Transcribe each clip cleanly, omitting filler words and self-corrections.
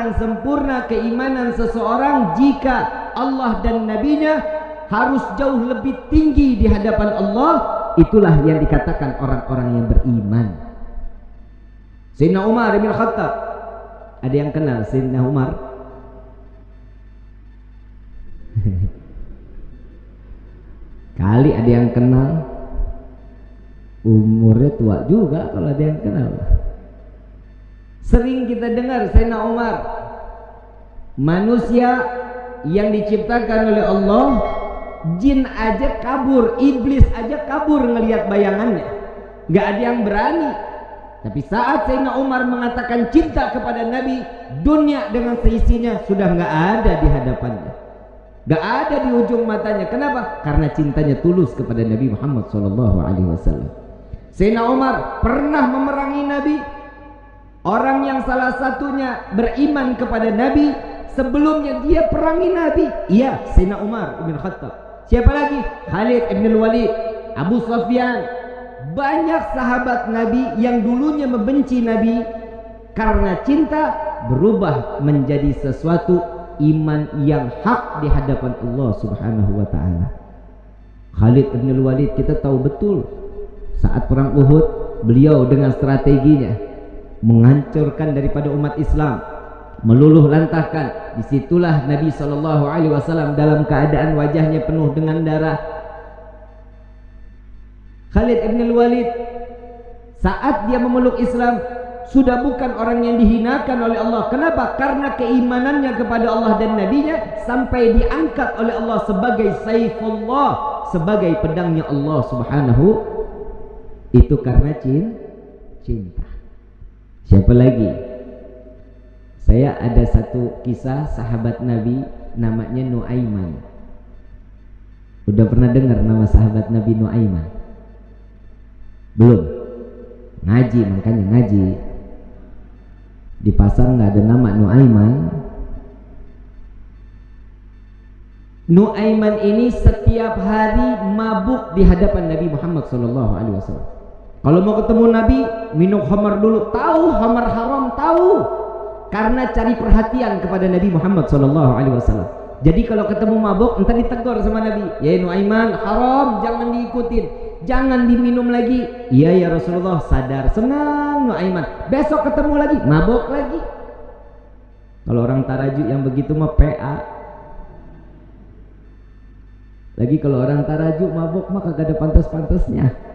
akan sempurna keimanan seseorang jika Allah dan Nabi-Nya harus jauh lebih tinggi di hadapan Allah. Itulah yang dikatakan orang-orang yang beriman. Sayyidina Umar bin Khattab, ada yang kenal Sayyidina Umar? Kali ada yang kenal. Umurnya tua juga kalau ada yang kenal. Sering kita dengar Sayyidina Umar, manusia yang diciptakan oleh Allah, jin aja kabur, iblis aja kabur ngelihat bayangannya, gak ada yang berani. Tapi saat Sayyidina Umar mengatakan cinta kepada Nabi, dunia dengan seisinya sudah gak ada di hadapannya, gak ada di ujung matanya. Kenapa? Karena cintanya tulus kepada Nabi Muhammad SAW. Sayyidina Umar pernah memerangi Nabi. Orang yang salah satunya beriman kepada Nabi, sebelumnya dia perangi Nabi. Iya, Sayyidina Umar bin Khattab. Siapa lagi? Khalid bin Walid, Abu Sufyan. Banyak sahabat Nabi yang dulunya membenci Nabi, karena cinta berubah menjadi sesuatu iman yang hak di hadapan Allah Subhanahu wa ta'ala. Khalid bin Walid kita tahu betul, saat perang Uhud beliau dengan strateginya menghancurkan daripada umat Islam, meluluh lantahkan. Disitulah Nabi SAW dalam keadaan wajahnya penuh dengan darah. Khalid bin Walid saat dia memeluk Islam sudah bukan orang yang dihinakan oleh Allah. Kenapa? Karena keimanannya kepada Allah dan Nabi-Nya sampai diangkat oleh Allah sebagai Saifullah, sebagai pedangnya Allah Subhanahu. Itu karena cinta. Siapa lagi? Saya ada satu kisah sahabat Nabi namanya Nuaiman. Udah pernah dengar nama sahabat Nabi Nuaiman? Belum? Ngaji, makanya ngaji. Di pasar nggak ada nama Nuaiman. Nuaiman ini setiap hari mabuk di hadapan Nabi Muhammad SAW. Kalau mau ketemu Nabi, minum khamar dulu. Tahu khamar haram, tahu. Karena cari perhatian kepada Nabi Muhammad SAW. Jadi kalau ketemu mabuk, entar ditegur sama Nabi. Ya Nuaiman, haram, jangan diikutin, jangan diminum lagi. Iya ya Rasulullah, sadar. Senang Nuaiman. Besok ketemu lagi, mabuk lagi. Kalau orang tarajuk yang begitu mah PA. Lagi kalau orang tarajuk mabuk mah kagak ada pantas-pantasnya.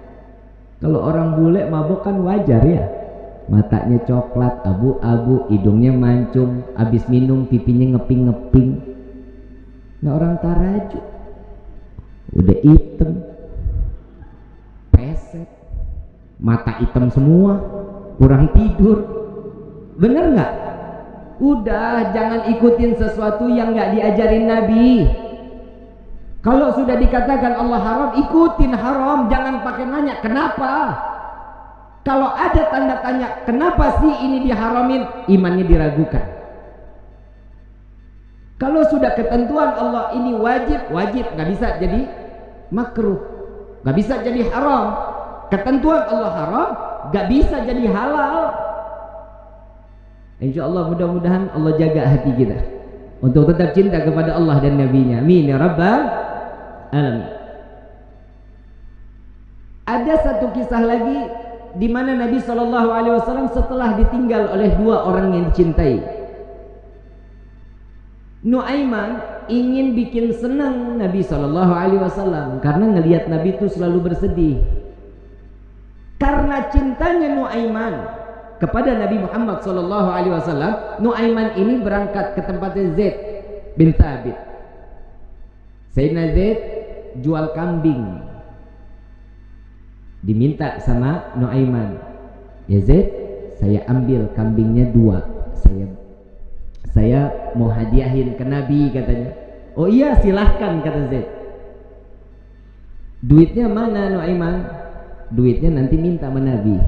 Kalau orang bule mabuk kan wajar ya. Matanya coklat, abu-abu, hidungnya mancung, habis minum pipinya ngeping-ngeping. Nah orang tarajuk udah hitam, pesek, mata hitam semua, kurang tidur. Bener nggak? Udah, jangan ikutin sesuatu yang nggak diajarin Nabi. Kalau sudah dikatakan Allah haram, ikutin haram, jangan pakai nanya kenapa. Kalau ada tanda tanya kenapa sih ini diharamin, imannya diragukan. Kalau sudah ketentuan Allah ini wajib, nggak bisa jadi makruh, nggak bisa jadi haram. Ketentuan Allah haram, nggak bisa jadi halal. Insya Allah mudah-mudahan Allah jaga hati kita untuk tetap cinta kepada Allah dan Nabi-Nya. Amin ya Rabbal alamin. Ada satu kisah lagi di mana Nabi SAW setelah ditinggal oleh dua orang yang dicintai. Nuaiman ingin bikin senang Nabi SAW karena ngelihat Nabi itu selalu bersedih. Karena cintanya Nuaiman kepada Nabi Muhammad SAW, Nuaiman ini berangkat ke tempatnya Zaid bin Thabit. Sayyidina Zaid jual kambing, diminta sama Nuaiman, ya Zaid, saya ambil kambingnya 2, saya mau hadiahin ke Nabi katanya. Oh iya silahkan kata Zaid. Duitnya mana Nuaiman? Duitnya nanti minta sama Nabi.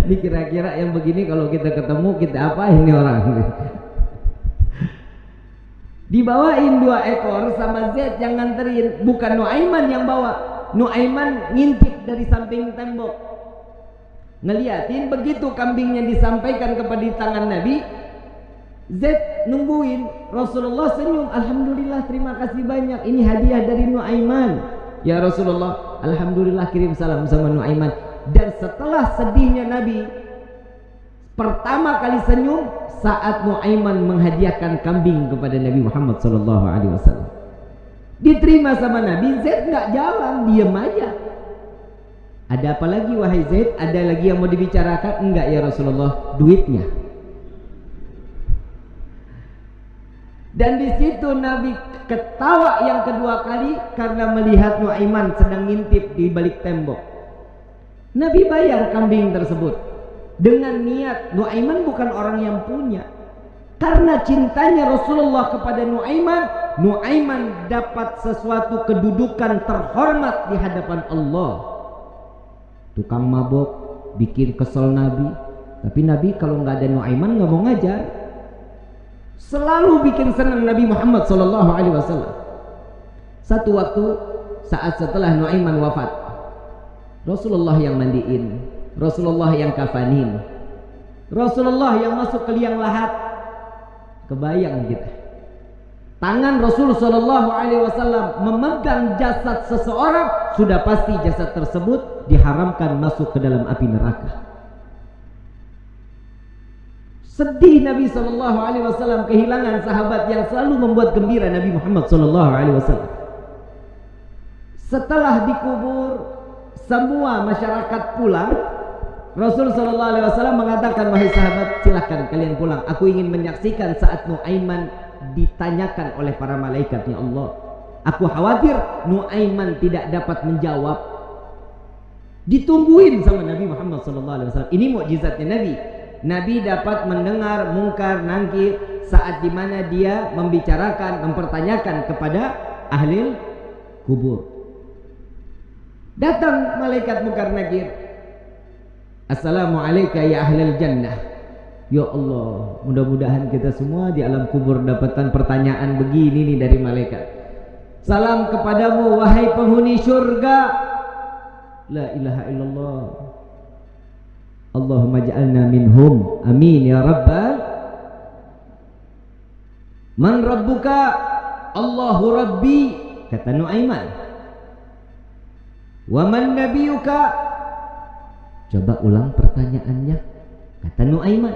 Ini kira-kira yang begini kalau kita ketemu kita apain nih orang? Dibawain 2 ekor sama Zaid yang nganterin, bukan Nuaiman yang bawa. Nuaiman ngintip dari samping tembok. Ngeliatin begitu kambingnya disampaikan kepada di tangan Nabi, Zaid nungguin. Rasulullah senyum, alhamdulillah, terima kasih banyak, ini hadiah dari Nuaiman. Ya Rasulullah, alhamdulillah, kirim salam sama Nuaiman. Dan setelah sedihnya Nabi pertama kali senyum saat Nuaiman menghadiahkan kambing kepada Nabi Muhammad SAW. Diterima sama Nabi, Zaid nggak jalan, diam aja. Ada apa lagi wahai Zaid? Ada lagi yang mau dibicarakan? Enggak ya Rasulullah, duitnya. Dan di situ Nabi ketawa yang kedua kali karena melihat Nuaiman sedang ngintip di balik tembok. Nabi bayar kambing tersebut dengan niat Nuaiman bukan orang yang punya. Karena cintanya Rasulullah kepada Nuaiman, Nuaiman dapat sesuatu kedudukan terhormat di hadapan Allah. Tukang mabok bikin kesel Nabi, tapi Nabi kalau nggak ada Nuaiman nggak mau ngajar. Selalu bikin senang Nabi Muhammad SAW. Satu waktu saat setelah Nuaiman wafat, Rasulullah yang mandiin, Rasulullah yang kafanin, Rasulullah yang masuk ke liang lahat. Kebayang kita, tangan Rasul SAW memegang jasad seseorang, sudah pasti jasad tersebut diharamkan masuk ke dalam api neraka. Sedih Nabi SAW kehilangan sahabat yang selalu membuat gembira Nabi Muhammad SAW. Setelah dikubur, semua masyarakat pulang. Rasul SAW mengatakan, wahai sahabat, silahkan kalian pulang. Aku ingin menyaksikan saat Nuaiman ditanyakan oleh para malaikatnya Allah. Aku khawatir Nuaiman tidak dapat menjawab. Ditungguin sama Nabi Muhammad SAW. Ini mukjizatnya Nabi. Nabi dapat mendengar mungkar nangkir saat dimana dia membicarakan, mempertanyakan kepada ahli kubur. Datang malaikat mungkar nakir, assalamualaikum ya ahlal jannah. Ya Allah, mudah-mudahan kita semua di alam kubur dapatkan pertanyaan begini nih dari malaikat. Salam kepadamu wahai penghuni surga. La ilaha illallah. Allahumma ja'alna minhum. Amin ya rabbal. Man rabbuka? Allahu rabbi, kata Nuaiman. Wa man nabiyuka? Coba ulang pertanyaannya, kata Nuaiman.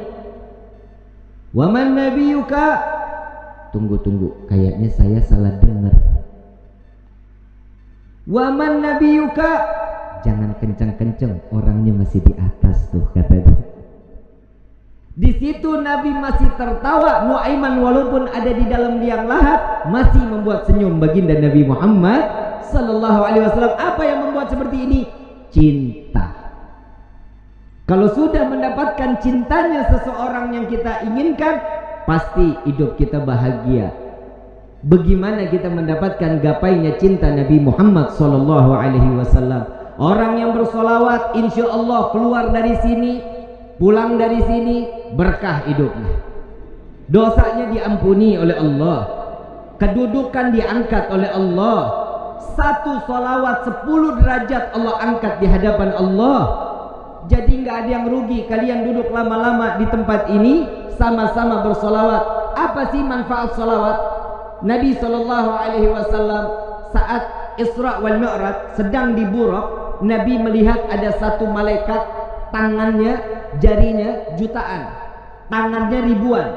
Wa man nabiyuka? Tunggu, kayaknya saya salah dengar. Wa man nabiyuka? Jangan kencang-kencang, orangnya masih di atas tuh, katanya. Di situ Nabi masih tertawa. Nuaiman walaupun ada di dalam liang lahat masih membuat senyum baginda Nabi Muhammad SAW. Apa yang membuat seperti ini? Cinta. Kalau sudah mendapatkan cintanya seseorang yang kita inginkan, pasti hidup kita bahagia. Bagaimana kita mendapatkan gapainya cinta Nabi Muhammad SAW? Orang yang bersolawat, insya Allah keluar dari sini, pulang dari sini, berkah hidupnya. Dosanya diampuni oleh Allah, kedudukan diangkat oleh Allah. Satu solawat 10 derajat Allah angkat di hadapan Allah. Jadi nggak ada yang rugi. Kalian duduk lama-lama di tempat ini sama-sama bersolawat. Apa sih manfaat solawat? Nabi SAW saat Isra wal Mi'raj sedang di Buraq, Nabi melihat ada satu malaikat, tangannya, jarinya jutaan, tangannya ribuan.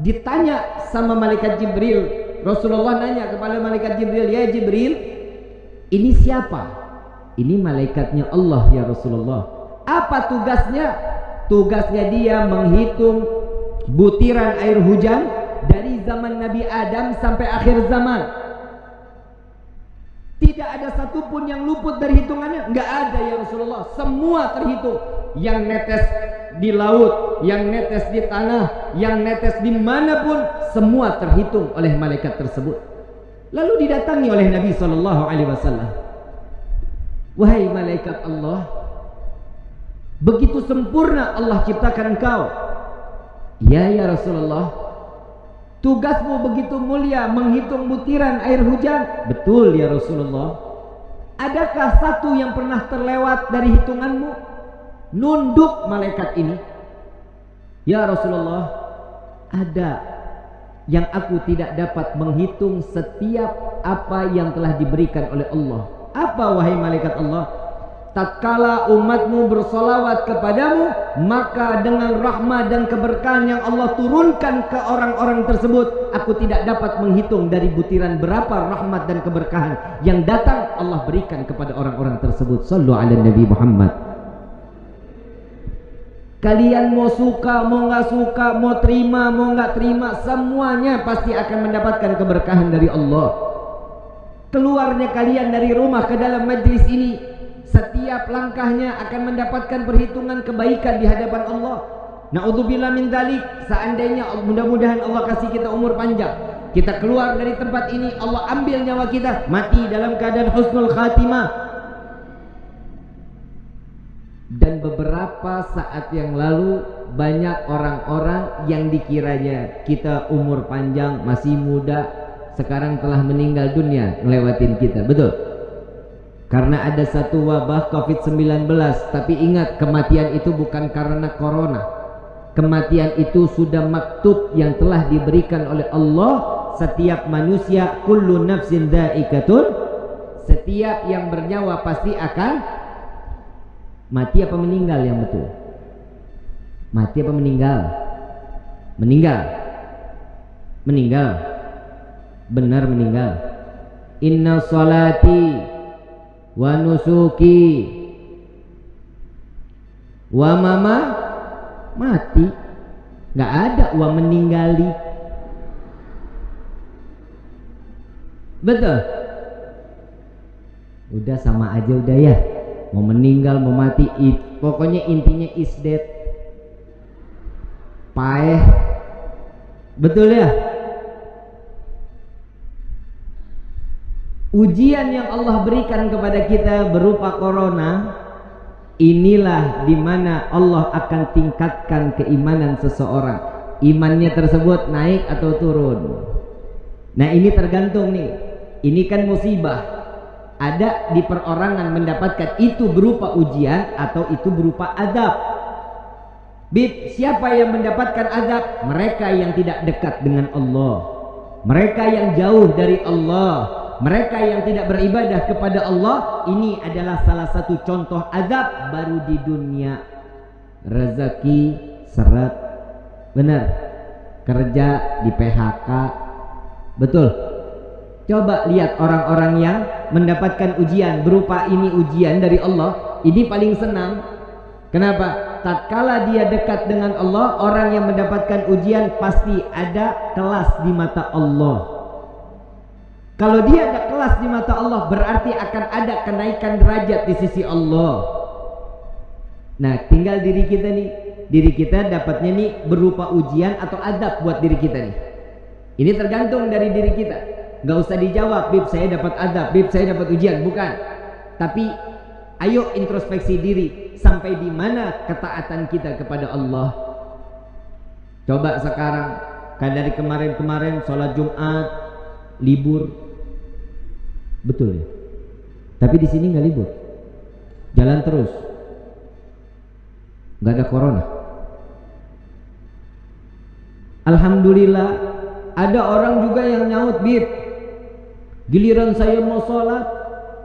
Ditanya sama malaikat Jibril, Rasulullah nanya kepada malaikat Jibril, ya Jibril, ini siapa? Ini malaikatnya Allah ya Rasulullah. Apa tugasnya? Tugasnya dia menghitung butiran air hujan dari zaman Nabi Adam sampai akhir zaman. Tidak ada satupun yang luput dari hitungannya. Nggak ada ya Rasulullah. Semua terhitung. Yang netes di laut, yang netes di tanah, yang netes dimanapun, semua terhitung oleh malaikat tersebut. Lalu didatangi oleh Nabi SAW. Wahai malaikat Allah, begitu sempurna Allah ciptakan engkau. Ya Rasulullah, tugasmu begitu mulia menghitung butiran air hujan. Betul ya Rasulullah. Adakah satu yang pernah terlewat dari hitunganmu? nunduk malaikat ini, ya Rasulullah, ada yang aku tidak dapat menghitung setiap apa yang telah diberikan oleh Allah. Apa wahai malaikat Allah? Tatkala umatmu bersolawat kepadamu, maka dengan rahmat dan keberkahan yang Allah turunkan ke orang-orang tersebut, aku tidak dapat menghitung dari butiran berapa rahmat dan keberkahan yang datang Allah berikan kepada orang-orang tersebut. Sallu ala Nabi Muhammad. Kalian mau suka, mau nggak suka, mau terima, mau nggak terima, semuanya pasti akan mendapatkan keberkahan dari Allah. Keluarnya kalian dari rumah ke dalam majlis ini, setiap langkahnya akan mendapatkan perhitungan kebaikan di hadapan Allah. Na'udzubillah min dzalik. Seandainya mudah-mudahan Allah kasih kita umur panjang, kita keluar dari tempat ini, Allah ambil nyawa kita, mati dalam keadaan husnul khatimah. Dan beberapa saat yang lalu banyak orang-orang yang dikiranya kita umur panjang, masih muda, sekarang telah meninggal dunia ngelewatin kita. Betul? Karena ada satu wabah COVID-19. Tapi ingat, kematian itu bukan karena corona. Kematian itu sudah maktub yang telah diberikan oleh Allah. Setiap manusia, kullu nafsin dha'iqatun, setiap yang bernyawa pasti akan mati. Apa meninggal yang betul? Mati apa meninggal? Meninggal. Meninggal. Benar meninggal. Inna salati wa nusuki wa mama mati. Nggak ada wa meninggali. Betul? Udah sama aja udah ya. Mau meninggal mau mati, pokoknya intinya is dead. Paeh. Betul ya? Ujian yang Allah berikan kepada kita berupa corona, inilah dimana Allah akan tingkatkan keimanan seseorang. Imannya tersebut naik atau turun. Nah ini tergantung nih. Ini kan musibah. Ada di perorangan mendapatkan itu berupa ujian atau itu berupa azab. Bib, siapa yang mendapatkan azab? Mereka yang tidak dekat dengan Allah, mereka yang jauh dari Allah, mereka yang tidak beribadah kepada Allah. Ini adalah salah satu contoh azab baru di dunia. Rezeki seret, benar, kerja di PHK, betul. Coba lihat orang-orang yang mendapatkan ujian berupa ini, ujian dari Allah, ini paling senang. Kenapa? Tatkala dia dekat dengan Allah, orang yang mendapatkan ujian pasti ada kelas di mata Allah. Kalau dia ada kelas di mata Allah, berarti akan ada kenaikan derajat di sisi Allah. Nah, tinggal diri kita nih, diri kita dapatnya nih berupa ujian atau azab buat diri kita nih. Ini tergantung dari diri kita. Gak usah dijawab, Bib saya dapat azab, Bib saya dapat ujian, bukan. Tapi ayo introspeksi diri, sampai di mana ketaatan kita kepada Allah. Coba sekarang, kan dari kemarin-kemarin sholat Jumat libur, betul ya. Tapi di sini nggak libur, jalan terus, nggak ada corona. Alhamdulillah, ada orang juga yang nyaut, Bib, giliran saya mau sholat,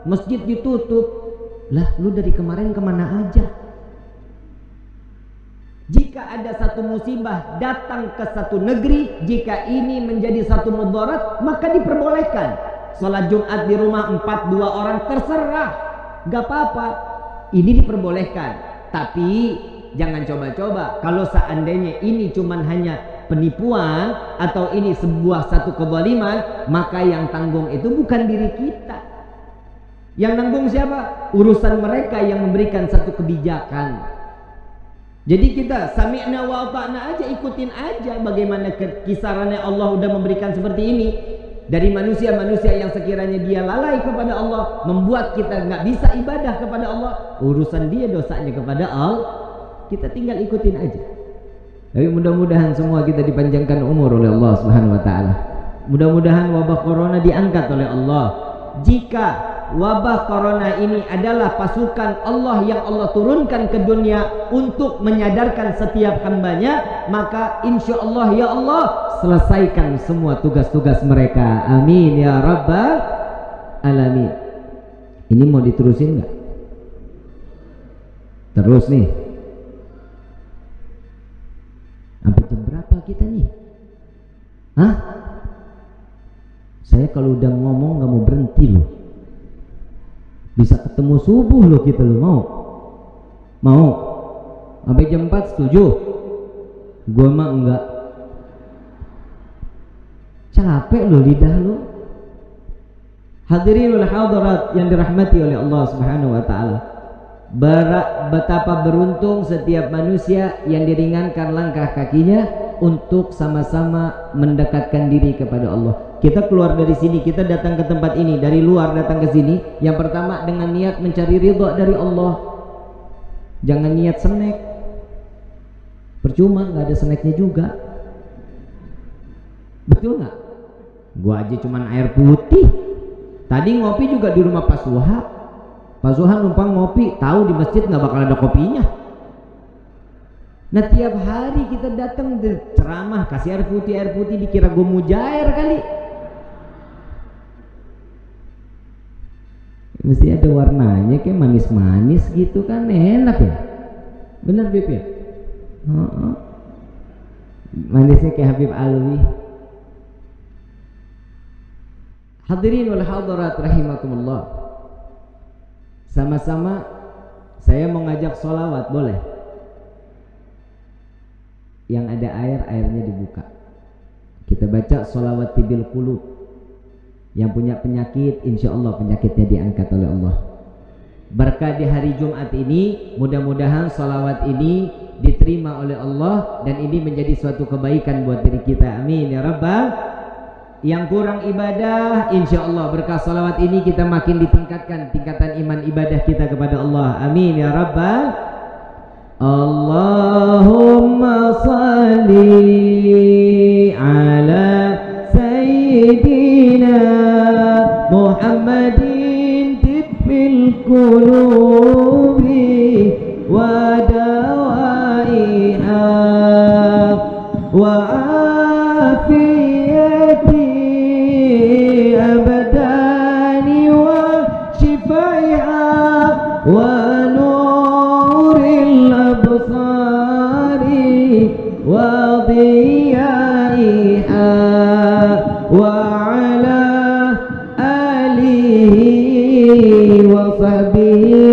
masjid ditutup. Lah, lu dari kemarin kemana aja? Jika ada satu musibah datang ke satu negeri, jika ini menjadi satu mudarat, maka diperbolehkan. Sholat Jumat di rumah 4-2 orang terserah, gak apa-apa. Ini diperbolehkan. Tapi jangan coba-coba. Kalau seandainya ini cuman hanya penipuan atau ini sebuah satu kezaliman, maka yang tanggung itu bukan diri kita. Yang nanggung siapa? Urusan mereka yang memberikan satu kebijakan. Jadi kita sami'na wa ata'na aja, ikutin aja bagaimana kisarannya Allah udah memberikan seperti ini. Dari manusia-manusia yang sekiranya dia lalai kepada Allah, membuat kita nggak bisa ibadah kepada Allah, urusan dia dosanya kepada Allah, kita tinggal ikutin aja. Tapi mudah-mudahan semua kita dipanjangkan umur oleh Allah Subhanahu wa taala. Mudah-mudahan wabah corona diangkat oleh Allah. Jika wabah corona ini adalah pasukan Allah yang Allah turunkan ke dunia untuk menyadarkan setiap hambanya, maka insya Allah ya Allah selesaikan semua tugas-tugas mereka. Amin ya rabbal alamin. Ini mau diterusin nggak? Terus nih. Sampai jam berapa kita nih? Hah? Saya kalau udah ngomong nggak mau berhenti loh. Bisa ketemu subuh loh kita loh. Mau? Sampai jam 4 setuju? Gua mah enggak. Capek loh lidah lo. Hadirin wal hadirat yang dirahmati oleh Allah Subhanahu wa taala. Betapa beruntung setiap manusia yang diringankan langkah kakinya untuk sama-sama mendekatkan diri kepada Allah. Kita keluar dari sini, kita datang ke tempat ini, dari luar datang ke sini, yang pertama dengan niat mencari ridha dari Allah. Jangan niat snack, percuma, nggak ada snacknya juga. Betul nggak? Gua aja cuman air putih. Tadi ngopi juga di rumah Pak Suha. Pak Suha numpang ngopi, tahu di masjid nggak bakal ada kopinya. Nah tiap hari kita datang ceramah kasih air putih dikira gue mujair kali. Mesti ada warnanya kayak manis-manis gitu kan, enak ya. Bener Bib ya? Manisnya kayak Habib Alwi. Hadirin wal hadirat rahimakumullah. Sama-sama saya mau ngajak sholawat, boleh? Yang ada air, airnya dibuka. Kita baca sholawat tibil qulub. Yang punya penyakit, insya Allah penyakitnya diangkat oleh Allah. Berkah di hari Jumat ini, mudah-mudahan sholawat ini diterima oleh Allah dan ini menjadi suatu kebaikan buat diri kita. Amin ya rabbal. Yang kurang ibadah, insya Allah berkah sholawat ini kita makin ditingkatkan tingkatan iman ibadah kita kepada Allah. Amin ya rabbal. Allahumma salli ala sayyidina Muhammadin tibbil qulubi wa dawaiha wa afiyati abadani wa shifaiha wa nuril absari wa diyaiha wa ala alihi wa sahbihi